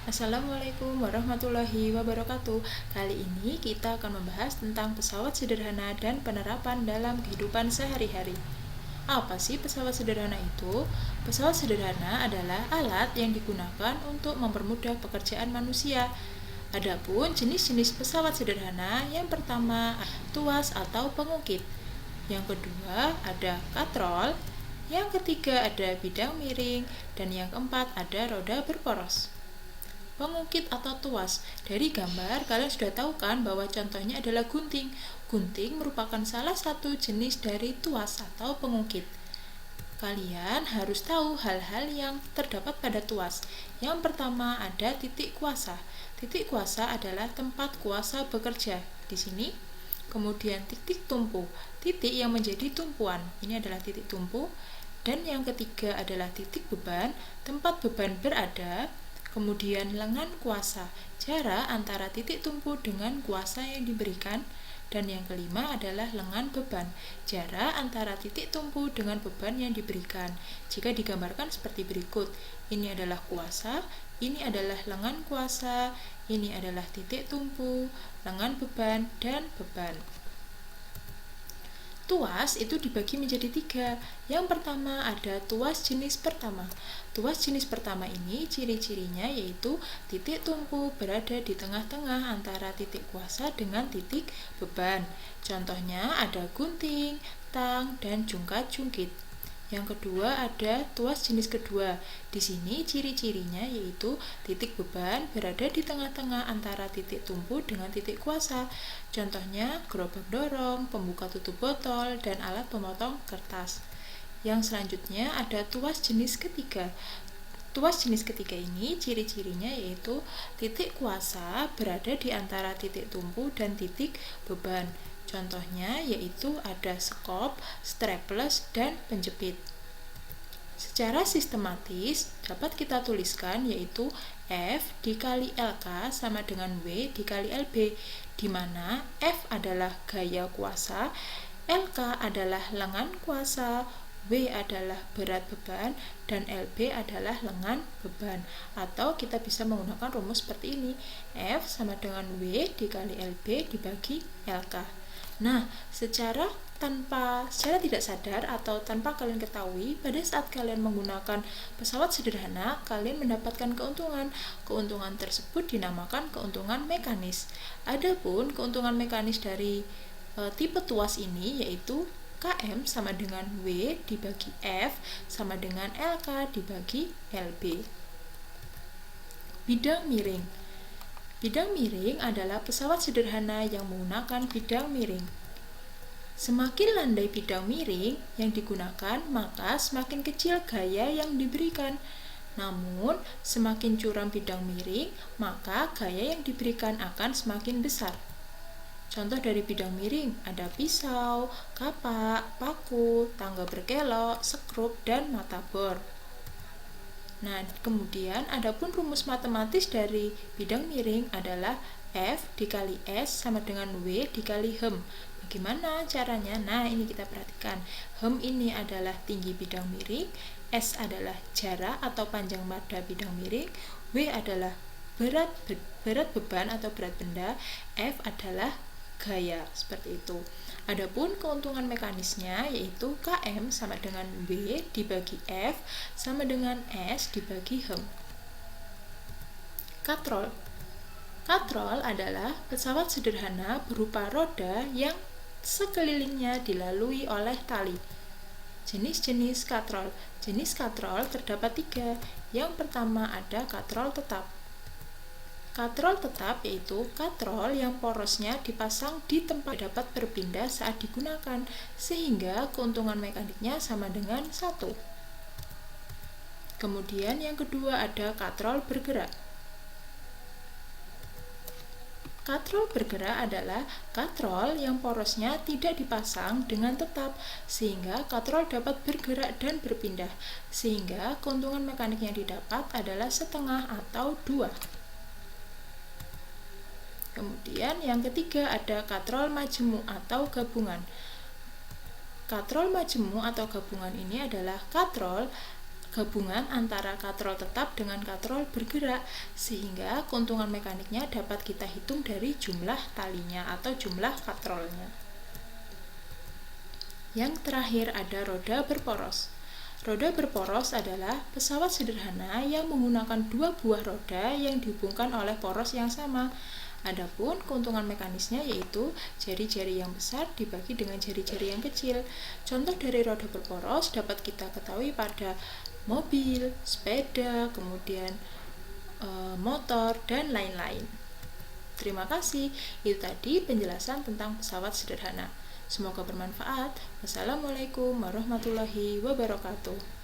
Assalamualaikum warahmatullahi wabarakatuh. Kali ini kita akan membahas tentang pesawat sederhana dan penerapan dalam kehidupan sehari-hari. Apa sih pesawat sederhana itu? Pesawat sederhana adalah alat yang digunakan untuk mempermudah pekerjaan manusia. Adapun jenis-jenis pesawat sederhana, yang pertama tuas atau pengukit, yang kedua ada katrol, yang ketiga ada bidang miring, dan yang keempat ada roda berporos. Pengukit atau tuas. Dari gambar, kalian sudah tahu kan bahwa contohnya adalah gunting. Gunting merupakan salah satu jenis dari tuas atau pengukit. Kalian harus tahu hal-hal yang terdapat pada tuas. Yang pertama ada titik kuasa. Titik kuasa adalah tempat kuasa bekerja. Di sini. Kemudian titik tumpu. Titik yang menjadi tumpuan. Ini adalah titik tumpu. Dan yang ketiga adalah titik beban. Tempat beban berada. Kemudian lengan kuasa, jarak antara titik tumpu dengan kuasa yang diberikan. Dan yang kelima adalah lengan beban, jarak antara titik tumpu dengan beban yang diberikan. Jika digambarkan seperti berikut, ini adalah kuasa, ini adalah lengan kuasa, ini adalah titik tumpu, lengan beban, dan beban. Tuas itu dibagi menjadi 3. Yang pertama ada tuas jenis pertama. Tuas jenis pertama ini ciri-cirinya yaitu titik tumpu berada di tengah-tengah antara titik kuasa dengan titik beban. Contohnya ada gunting, tang, dan jungkat-jungkit. Yang kedua ada tuas jenis kedua. Di sini ciri-cirinya yaitu titik beban berada di tengah-tengah antara titik tumpu dengan titik kuasa. Contohnya gerobak dorong, pembuka tutup botol, dan alat pemotong kertas. Yang selanjutnya ada tuas jenis ketiga. Tuas jenis ketiga ini ciri-cirinya yaitu titik kuasa berada di antara titik tumpu dan titik beban. Contohnya yaitu ada skop, strapless, dan penjepit. Secara sistematis dapat kita tuliskan yaitu F dikali LK sama dengan W dikali LB, di mana F adalah gaya kuasa, LK adalah lengan kuasa, W adalah berat beban, dan LB adalah lengan beban. Atau kita bisa menggunakan rumus seperti ini, F sama dengan W dikali LB dibagi LK. Nah, secara tidak sadar atau tanpa kalian ketahui, pada saat kalian menggunakan pesawat sederhana, kalian mendapatkan keuntungan. Keuntungan tersebut dinamakan keuntungan mekanis. Adapun keuntungan mekanis dari tipe tuas ini yaitu KM sama dengan W dibagi F sama dengan LK dibagi LB. Bidang miring. Bidang miring adalah pesawat sederhana yang menggunakan bidang miring. Semakin landai bidang miring yang digunakan, maka semakin kecil gaya yang diberikan. Namun, semakin curam bidang miring, maka gaya yang diberikan akan semakin besar. Contoh dari bidang miring ada pisau, kapak, paku, tangga berkelok, sekrup, dan mata bor. Nah, kemudian adapun rumus matematis dari bidang miring adalah F dikali S sama dengan W dikali hem. Bagaimana caranya? Nah, ini kita perhatikan. Hem ini adalah tinggi bidang miring, S adalah jarak atau panjang pada bidang miring, W adalah berat beban atau berat benda, F adalah gaya, seperti itu. Adapun keuntungan mekanisnya yaitu KM sama dengan W dibagi F sama dengan S dibagi hem. Katrol. Katrol adalah pesawat sederhana berupa roda yang sekelilingnya dilalui oleh tali. Jenis-jenis katrol. Jenis katrol terdapat 3. Yang pertama ada katrol tetap. Katrol tetap yaitu katrol yang porosnya dipasang di tempat dapat berpindah saat digunakan, sehingga keuntungan mekaniknya sama dengan 1. Kemudian yang kedua ada katrol bergerak. Katrol bergerak adalah katrol yang porosnya tidak dipasang dengan tetap, sehingga katrol dapat bergerak dan berpindah, sehingga keuntungan mekanik yang didapat adalah setengah atau 2. Kemudian yang ketiga ada katrol majemuk atau gabungan. Katrol majemuk atau gabungan ini adalah katrol gabungan antara katrol tetap dengan katrol bergerak, sehingga keuntungan mekaniknya dapat kita hitung dari jumlah talinya atau jumlah katrolnya. Yang terakhir ada roda berporos. Roda berporos adalah pesawat sederhana yang menggunakan dua buah roda yang dihubungkan oleh poros yang sama. Adapun keuntungan mekanisnya yaitu jari-jari yang besar dibagi dengan jari-jari yang kecil. Contoh dari roda berporos dapat kita ketahui pada mobil, sepeda, kemudian motor, dan lain-lain. Terima kasih. Itu tadi penjelasan tentang pesawat sederhana. Semoga bermanfaat. Wassalamualaikum warahmatullahi wabarakatuh.